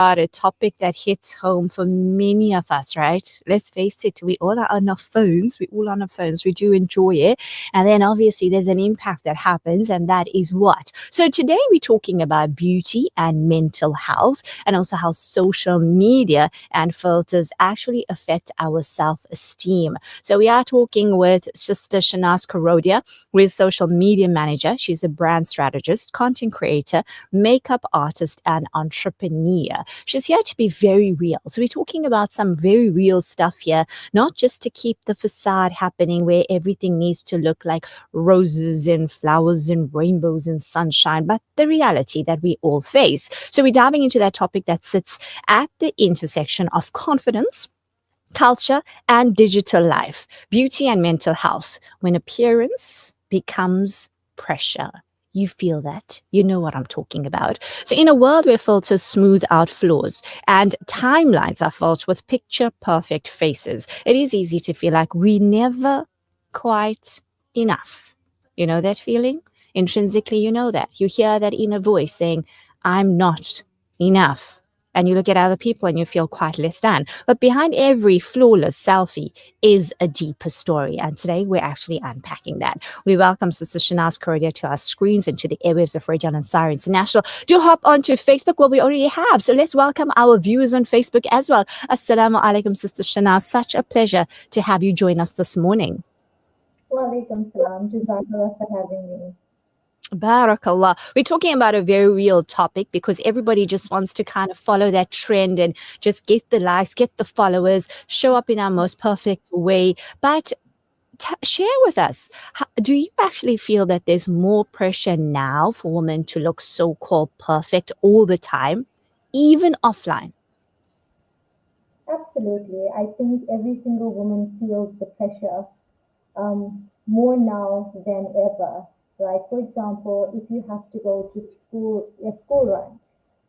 about a topic that hits home for many of us, right? Let's face it, we all are on our phones. We all on our phones. We do enjoy it. And then obviously there's an impact that happens, and that is what? So today we're talking about beauty and mental health, and also how social media and filters actually affect our self-esteem. So we are talking with Sister Shanaz Karodia, who is social media manager. She's a brand strategist, content creator, makeup artist, and entrepreneur. She's here to be very real. So we're talking about some very real stuff here, not just to keep the facade happening where everything needs to look like roses and flowers and rainbows and sunshine, but the reality that we all face. So we're diving into that topic that sits at the intersection of confidence, culture, and digital life, beauty and mental health, when appearance becomes pressure. You feel that. You know what I'm talking about. So, in a world where filters smooth out flaws and timelines are filled with picture perfect faces, it is easy to feel like we never quite enough. You know that feeling? Intrinsically, you know that. You hear that inner voice saying, I'm not enough. And you look at other people and you feel quite less than. But behind every flawless selfie is a deeper story. And today we're actually unpacking that. We welcome Sister Shanaz Karodia to our screens and to the airwaves of Radio Ansari International. Do hop onto Facebook. Well, we already have. So let's welcome our viewers on Facebook as well. Assalamu alaikum, Sister Shanaz. Such a pleasure to have you join us this morning. Wa alaikum salam. Jazakallah for having me. Barakallah. We're talking about a very real topic because everybody just wants to kind of follow that trend and just get the likes, get the followers, show up in our most perfect way. But share with us, do you actually feel that there's more pressure now for women to look so-called perfect all the time, even offline? Absolutely. I think every single woman feels the pressure more now than ever, right? For example, if you have to go to school, a school run,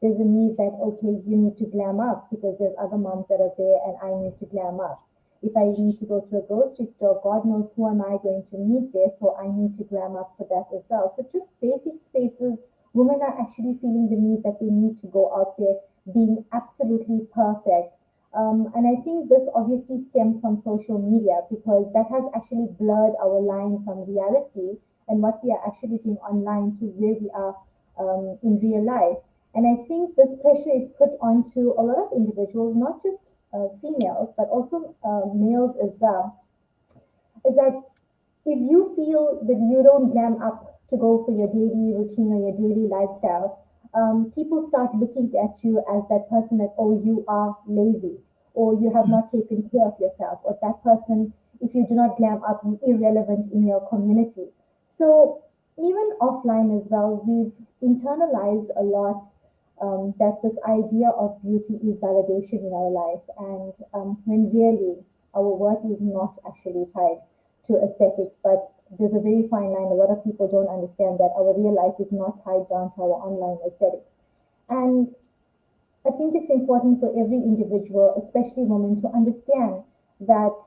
there's a need that, okay, you need to glam up because there's other moms that are there and I need to glam up. If I need to go to a grocery store, God knows who am I going to meet there, so I need to glam up for that as well. So just basic spaces, women are actually feeling the need that they need to go out there being absolutely perfect. And I think this obviously stems from social media because that has actually blurred our line from reality and what we are actually doing online to where we are in real life. And I think this pressure is put onto a lot of individuals, not just females, but also males as well. Is that if you feel that you don't glam up to go for your daily routine or your daily lifestyle, people start looking at you as that person that, oh, you are lazy, or you have not taken care of yourself, or that person, if you do not glam up, you're irrelevant in your community. So even offline as well, we've internalized a lot that this idea of beauty is validation in our life, and when really our worth is not actually tied to aesthetics, but there's a very fine line. A lot of people don't understand that our real life is not tied down to our online aesthetics. And I think it's important for every individual, especially women, to understand that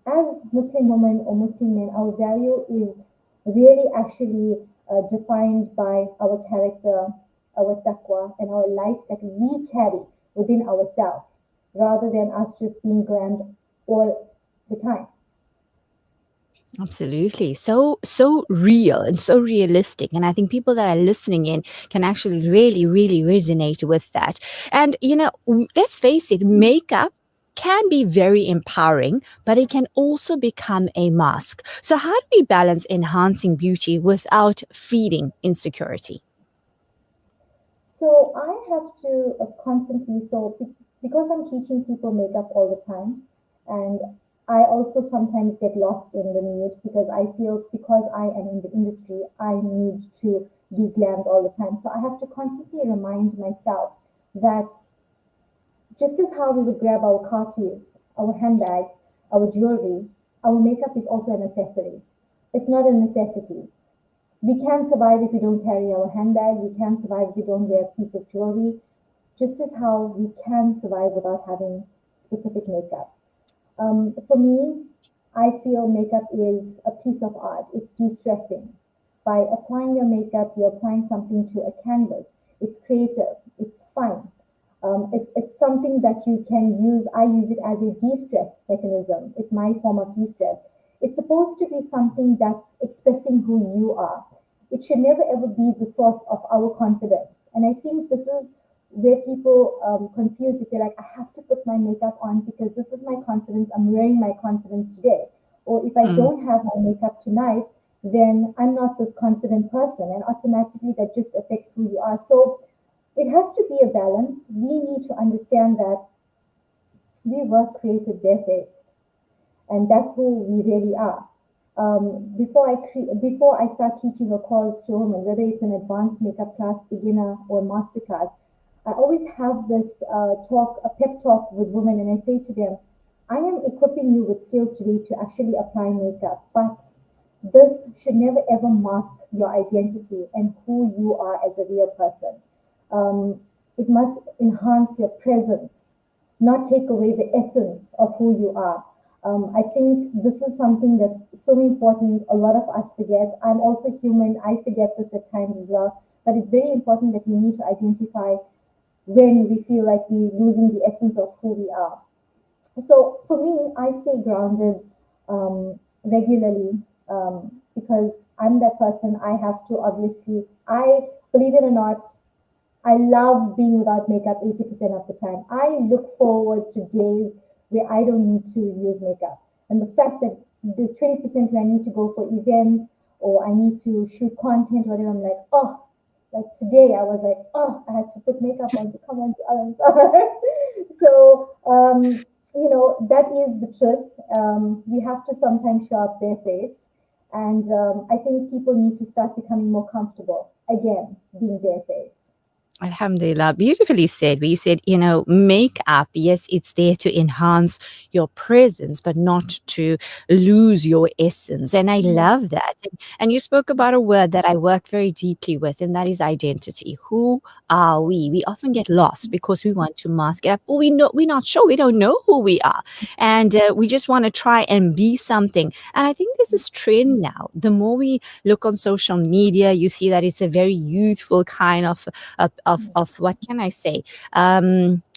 as Muslim women or Muslim men, our value is really actually defined by our character, our taqwa, and our light that we carry within ourselves, rather than us just being glammed all the time. Absolutely. So real and so realistic. And I think people that are listening in can actually really resonate with that. And let's face it, makeup can be very empowering, but it can also become a mask. So how do we balance enhancing beauty without feeding insecurity? So I have to constantly, because I'm teaching people makeup all the time, and I also sometimes get lost in the need because I feel because I am in the industry, I need to be glammed all the time. So I have to constantly remind myself that just as how we would grab our car keys, our handbags, our jewelry, our makeup is also a necessity. It's not a necessity. We can survive if we don't carry our handbag. We can survive if we don't wear a piece of jewelry, just as how we can survive without having specific makeup. For me, I feel makeup is a piece of art. It's de-stressing. By applying your makeup, you're applying something to a canvas. It's creative. It's fun. It's something that you can use. I use it as a de-stress mechanism. It's my form of de-stress. It's supposed to be something that's expressing who you are. It should never ever be the source of our confidence. And I think this is where people confuse it. They're like, I have to put my makeup on because this is my confidence. I'm wearing my confidence today. Or if I Mm. don't have my makeup tonight, then I'm not this confident person. And automatically that just affects who you are. So it has to be a balance. We need to understand that we were created barefaced, and that's who we really are. Before I start teaching a course to women, whether it's an advanced makeup class, beginner, or master class, I always have this a pep talk with women, and I say to them, I am equipping you with skills today to actually apply makeup, but this should never ever mask your identity and who you are as a real person. It must enhance your presence, not take away the essence of who you are. I think this is something that's so important. A lot of us forget. I'm also human. I forget this at times as well. But it's very important that we need to identify when we feel like we're losing the essence of who we are. So for me, I stay grounded regularly because I'm that person. I have to obviously, I believe it or not, I love being without makeup 80% of the time. I look forward to days where I don't need to use makeup. And the fact that there's 20% where I need to go for events or I need to shoot content, whatever, I'm like, oh, like today I was like, oh, I had to put makeup on to come on to Alan's. So, that is the truth. We have to sometimes show up barefaced. And I think people need to start becoming more comfortable again being barefaced. Alhamdulillah, beautifully said. Where you said, makeup, yes, it's there to enhance your presence, but not to lose your essence. And I Yeah. love that. And you spoke about a word that I work very deeply with, and that is identity. Who are we? We often get lost because we want to mask it up, or we're not sure. We don't know who we are, and we just want to try and be something. And I think this is trend now. The more we look on social media, you see that it's a very youthful kind of what can I say?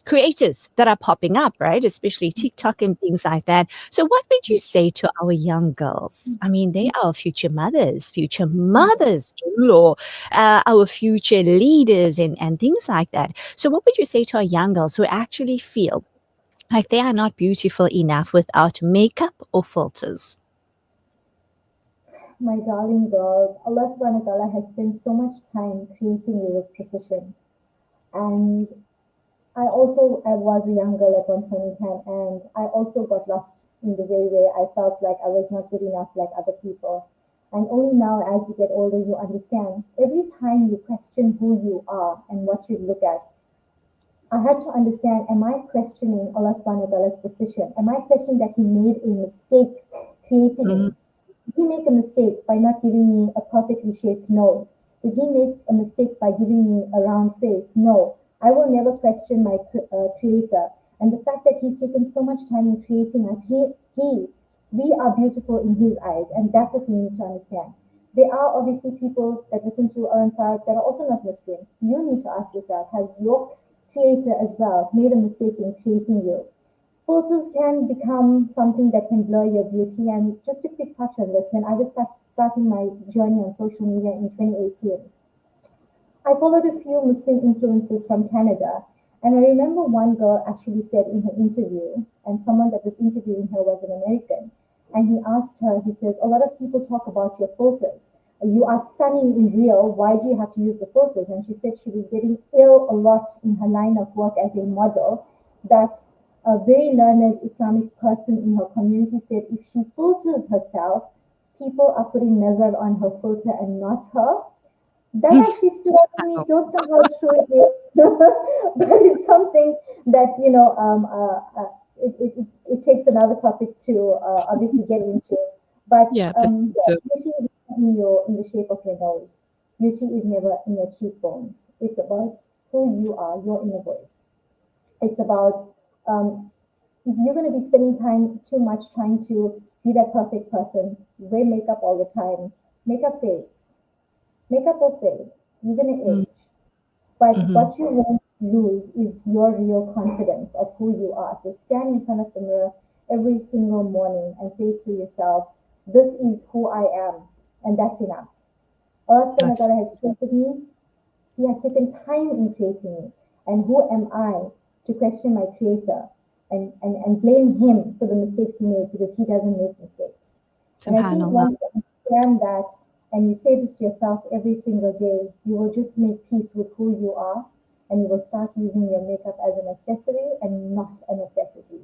Creators that are popping up, right? Especially TikTok and things like that. So, what would you say to our young girls? I mean, they are future mothers in law, our future leaders, and things like that. So, what would you say to our young girls who actually feel like they are not beautiful enough without makeup or filters? My darling girls, Allah subhanahu wa ta'ala has spent so much time creating you with precision. And I was a young girl at one point in time, and I also got lost in the way where I felt like I was not good enough like other people. And only now, as you get older, you understand. Every time you question who you are and what you look at, I had to understand, am I questioning Allah subhanahu wa ta'ala's decision? Am I questioning that He made a mistake creating me? Mhm. Did He make a mistake by not giving me a perfectly shaped nose? Did He make a mistake by giving me a round face? No. I will never question my creator. And the fact that He's taken so much time in creating us, we are beautiful in His eyes. And that's what we need to understand. There are obviously people that listen to Ansar that are also not Muslim. You need to ask yourself, has your creator as well made a mistake in creating you? Filters can become something that can blur your beauty. And just a quick touch on this, when I was starting my journey on social media in 2018, I followed a few Muslim influencers from Canada. And I remember one girl actually said in her interview, and someone that was interviewing her was an American, and he asked her, he says, a lot of people talk about your filters. You are stunning in real. Why do you have to use the filters? And she said she was getting ill a lot in her line of work as a model, that a very learned Islamic person in her community said if she filters herself, people are putting nazar on her filter and not her. That actually stood out to me. Don't know how true it is, but it's something that it takes another topic to obviously get into. But Yeah, yeah, beauty is in the shape of your nose. Beauty is never in your cheekbones. It's about who you are, your inner voice. It's about if you're going to be spending time too much trying to be that perfect person, wear makeup all the time. Makeup fades. Makeup will fade. You're gonna age. But mm-hmm. what you won't lose is your real confidence of who you are. So stand in front of the mirror every single morning and say to yourself, this is who I am, and that's enough. Allah subhanahu wa ta'ala has created me. He has taken time in creating me. And who am I to question my creator and blame him for the mistakes he made, because he doesn't make mistakes. And I think Subhanallah. once you understand that and you say this to yourself every single day, you will just make peace with who you are, and you will start using your makeup as an accessory and not a necessity.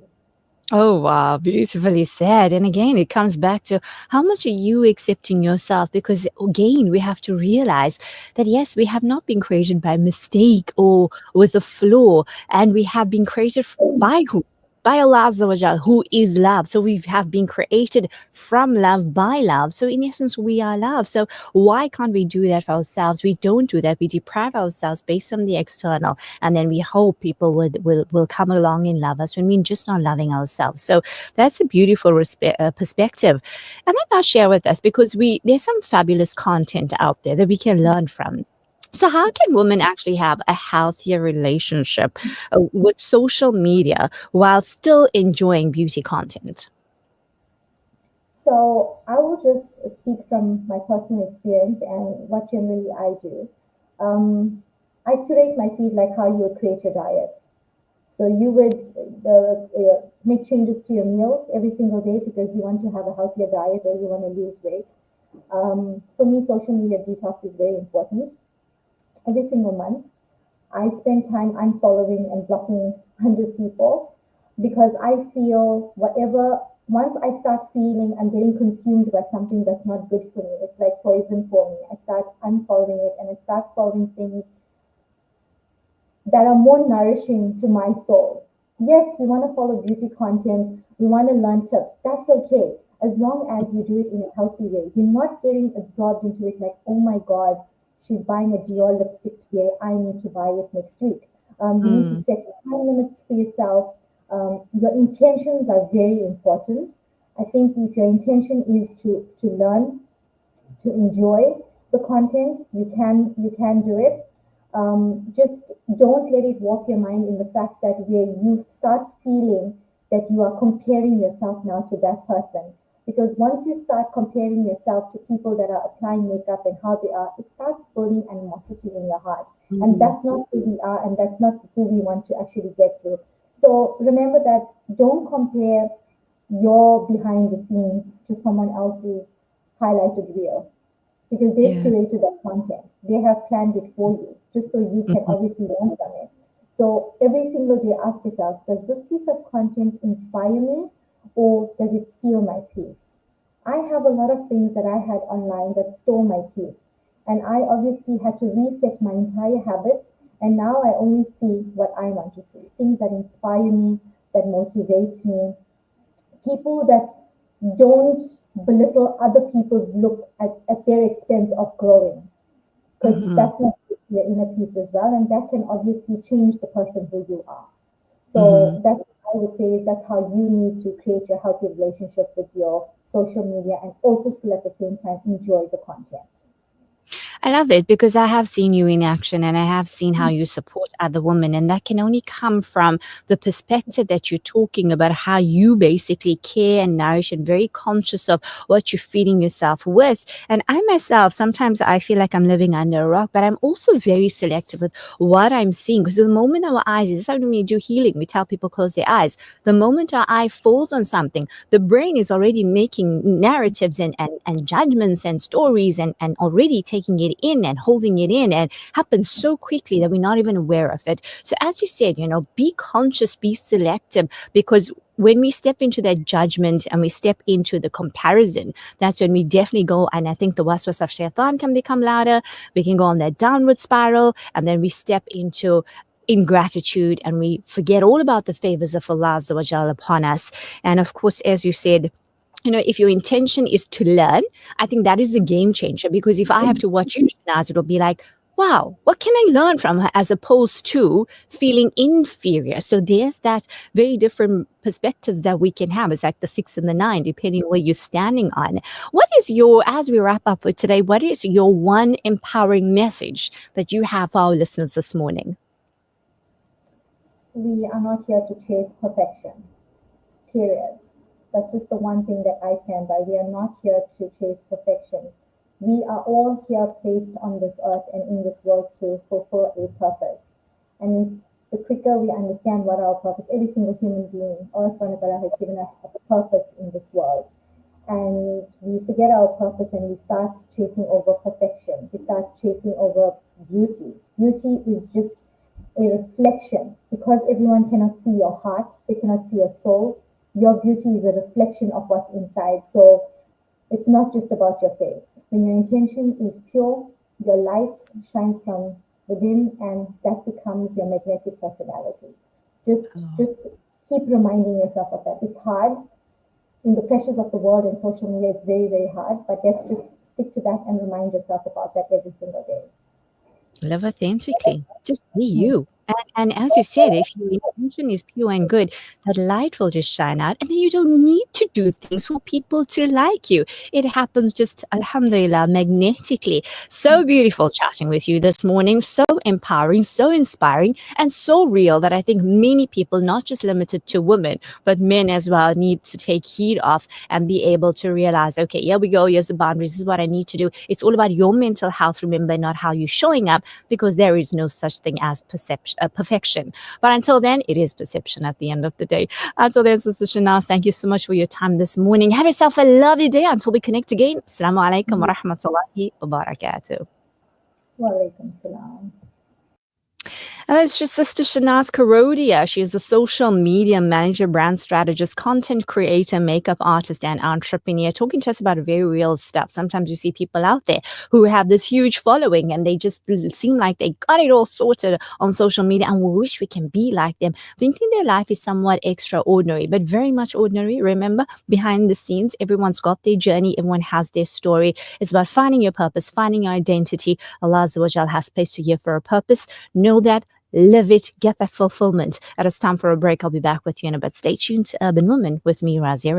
Oh, wow. Beautifully said. And again, it comes back to how much are you accepting yourself? Because again, we have to realize that yes, we have not been created by mistake or with a flaw, and we have been created by who? By Allah Azza wa Jal, who is love. So we have been created from love, by love. So in essence, we are love. So why can't we do that for ourselves? We don't do that. We deprive ourselves based on the external, and then we hope people will come along and love us when we're just not loving ourselves. So that's a beautiful perspective, and then now share with us, because we there's some fabulous content out there that we can learn from. So how can women actually have a healthier relationship with social media while still enjoying beauty content? So I will just speak from my personal experience and what generally I do. I curate my feed like how you would create your diet. So you would make changes to your meals every single day because you want to have a healthier diet or you want to lose weight. For me, social media detox is very important. Every single month, I spend time unfollowing and blocking 100 people because I feel whatever, once I start feeling I'm getting consumed by something that's not good for me, it's like poison for me. I start unfollowing it and I start following things that are more nourishing to my soul. Yes, we want to follow beauty content, we want to learn tips. That's okay. As long as you do it in a healthy way. You're not getting absorbed into it like, oh my God, she's buying a Dior lipstick today. I need to buy it next week. You need to Mm, set time limits for yourself. Your intentions are very important. I think if your intention is to learn, to enjoy the content, you can do it. Just don't let it warp your mind in the fact that where you start feeling that you are comparing yourself now to that person. Because once you start comparing yourself to people that are applying makeup and how they are, it starts building animosity in your heart. And mm, that's not who we are, and that's not who we want to actually get through. So remember that don't compare your behind the scenes to someone else's highlighted reel because they've yeah. curated that content. They have planned it for you, just so you can Mhm. obviously learn from it. So every single day, ask yourself, does this piece of content inspire me or does it steal my peace? I have a lot of things that I had online that stole my peace. And I obviously had to reset my entire habits. And now I only see what I want to see, things that inspire me, that motivate me, people that don't belittle other people's look at their expense of growing, because Mhm. that's not your inner peace as well, and that can obviously change the person who you are. So Mhm. that's I would say is that's how you need to create your healthy relationship with your social media and also still at the same time enjoy the content. I love it because I have seen you in action and I have seen how you support other women. And that can only come from the perspective that you're talking about, how you basically care and nourish and very conscious of what you're feeding yourself with. And I myself, sometimes I feel like I'm living under a rock, but I'm also very selective with what I'm seeing. Because the moment our eyes, it's like when we do healing, we tell people close their eyes. The moment our eye falls on something, the brain is already making narratives and judgments and stories and already taking it in and holding it in, and happens so quickly that we're not even aware of it. So as you said, be conscious, be selective, because when we step into that judgment and we step into the comparison, that's when we definitely go, and I think the waswas of shaitan can become louder. We can go on that downward spiral, and then we step into ingratitude and we forget all about the favors of Allah Azza wa Jalla upon us. And of course, as you said, if your intention is to learn, I think that is the game changer. Because if I have to watch you, Shanaz, it'll be like, wow, what can I learn from her, as opposed to feeling inferior. So there's that very different perspectives that we can have. It's like the 6 and the 9, depending where you're standing on. What is as we wrap up for today, what is your one empowering message that you have for our listeners this morning? we are not here to chase perfection, period. That's just the one thing that I stand by. We are not here to chase perfection. We are all here placed on this earth and in this world to fulfill a purpose. And if the quicker we understand what our purpose, every single human being, Allah subhanahu wa ta'ala has given us a purpose in this world. And we forget our purpose and we start chasing over perfection. We start chasing over beauty. Beauty is just a reflection because everyone cannot see your heart, they cannot see your soul. Your beauty is a reflection of what's inside. So it's not just about your face. When your intention is pure, your light shines from within and that becomes your magnetic personality. Just keep reminding yourself of that. It's hard in the pressures of the world and social media, it's very, very hard, but let's just stick to that and remind yourself about that every single day. Live authentically. Just be you. And as you said, if your intention is pure and good, that light will just shine out. And then you don't need to do things for people to like you. It happens just, alhamdulillah, magnetically. So beautiful chatting with you this morning. So empowering, so inspiring, and so real that I think many people, not just limited to women, but men as well, need to take heed of and be able to realize, okay, here we go. Here's the boundaries. This is what I need to do. It's all about your mental health, remember, not how you're showing up, because there is no such thing as perfection. But until then, it is perception at the end of the day. Until then, Sister Shanaz, thank you so much for your time this morning. Have yourself a lovely day until we connect again. Assalamu alaikum wa rahmatullahi wa barakatuh. Wa alaikum salam. It's just Sister Shanaz Karodia. She is a social media manager, brand strategist, content creator, makeup artist, and entrepreneur, talking to us about very real stuff. Sometimes you see people out there who have this huge following and they just seem like they got it all sorted on social media, and we wish we can be like them, thinking their life is somewhat extraordinary, but very much ordinary. Remember, behind the scenes, everyone's got their journey, everyone has their story. It's about finding your purpose, finding your identity. Allah Azza wa Jal has placed you here for a purpose. Know that. Live it, get that fulfillment. It's time for a break. I'll be back with you in a bit. Stay tuned to Urban Woman with me, Razia.